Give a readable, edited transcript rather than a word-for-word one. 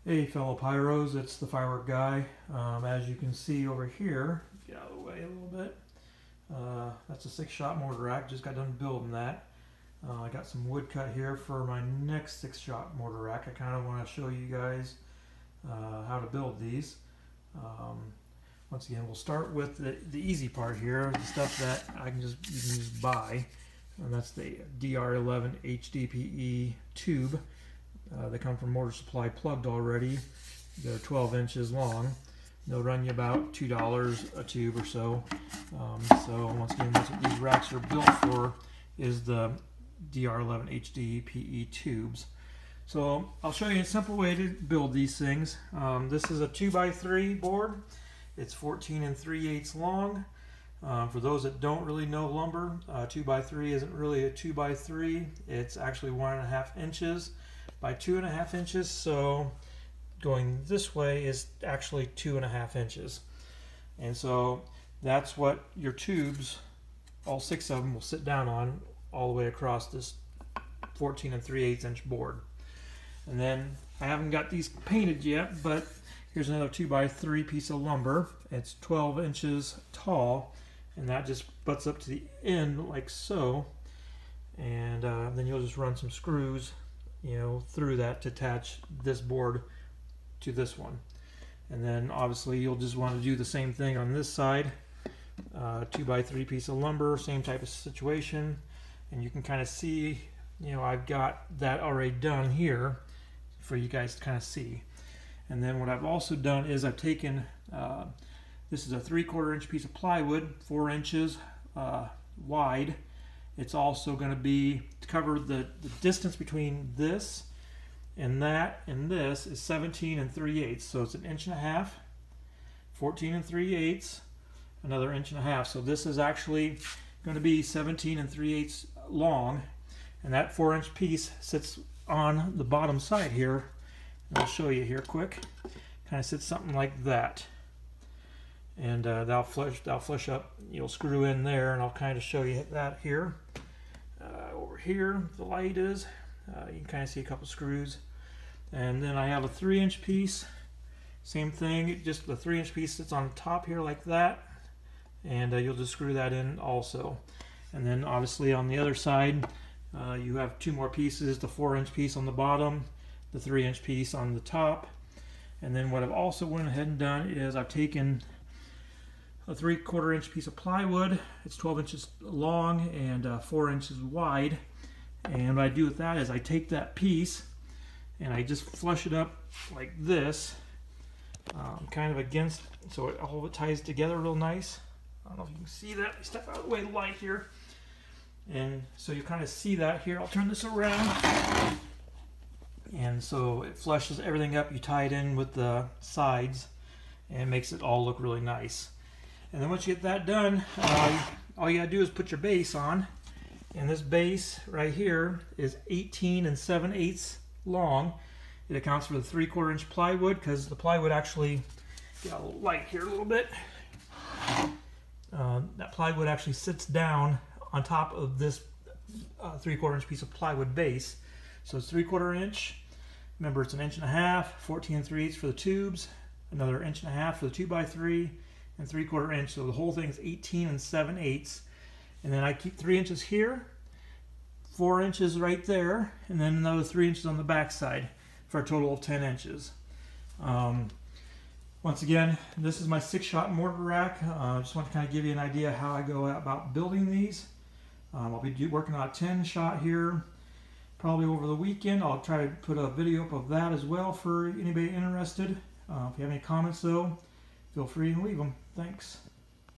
Hey fellow pyros, it's the firework guy. As you can see over here, get out of the way a little bit, that's a 6-shot mortar rack. Just got done building that. I got some wood cut here for my next 6-shot mortar rack. I kind of want to show you guys how to build these. Once again, we'll start with the easy part here, the stuff that you can just buy, and that's the DR11 HDPE tube. They come from Mortar Supply plugged already. They're 12 inches long. They'll run you about $2 a tube or so. So once again, that's what these racks are built for, is the DR11 HDPE tubes. So I'll show you a simple way to build these things. This is a 2x3 board. It's 14 3/8 long. For those that don't really know lumber, 2x3 isn't really a 2x3. It's actually 1.5 inches by 2.5 inches. So going this way is actually 2.5 inches. And so that's what your tubes, all 6 of them, will sit down on all the way across this 14 3/8 inch board. And then I haven't got these painted yet, but here's another 2x3 piece of lumber. It's 12 inches tall, and that just butts up to the end like so. And then you'll just run some screws, through that to attach this board to this one. And then obviously you'll just want to do the same thing on this side. 2x3 piece of lumber, same type of situation. And you can kind of see, I've got that already done here for you guys to kind of see. And then what I've also done is I've taken, this is a 3/4 inch piece of plywood, 4 inches wide. It's also going to be to cover the distance between this and that and this is 17 3/8. So it's 1.5 inches, 14 3/8, another 1.5 inches. So this is actually going to be 17 3/8 long, and that 4-inch piece sits on the bottom side here. And I'll show you here quick. Kind of sits something like that, and that'll flush up. You'll screw in there, and I'll kind of show you that here. Over here, the light is. You can kind of see a couple screws, and then I have a 3-inch piece. Same thing, just the 3-inch piece sits on top here like that, and you'll just screw that in also. And then obviously on the other side, you have 2 more pieces: the 4-inch piece on the bottom, the 3-inch piece on the top. And then what I've also went ahead and done is I've taken a 3/4 inch piece of plywood. It's 12 inches long and 4 inches wide. And what I do with that is I take that piece and I just flush it up like this, kind of against, so all of it ties together real nice. I don't know if you can see that. I step out of the way of the light here. And so you kind of see that here. I'll turn this around. And so it flushes everything up. You tie it in with the sides and it makes it all look really nice. And then once you get that done, all you gotta do is put your base on. And this base right here is 18 7/8 long. It accounts for the 3/4 inch plywood, because the plywood actually, get a little light here a little bit. That plywood actually sits down on top of this 3/4 inch piece of plywood base. So it's 3/4 inch. Remember, it's 1.5 inches, 14 3/8 for the tubes, another 1.5 inches for the 2x3, and 3/4 inch. So the whole thing is 18 7/8. And then I keep 3 inches here, 4 inches right there, and then another 3 inches on the back side for a total of 10 inches. Once again, this is my 6-shot mortar rack. I just want to kind of give you an idea how I go about building these. I'll be working on a 10-shot here probably over the weekend. I'll try to put a video up of that as well for anybody interested. If you have any comments though, feel free to leave them. Thanks.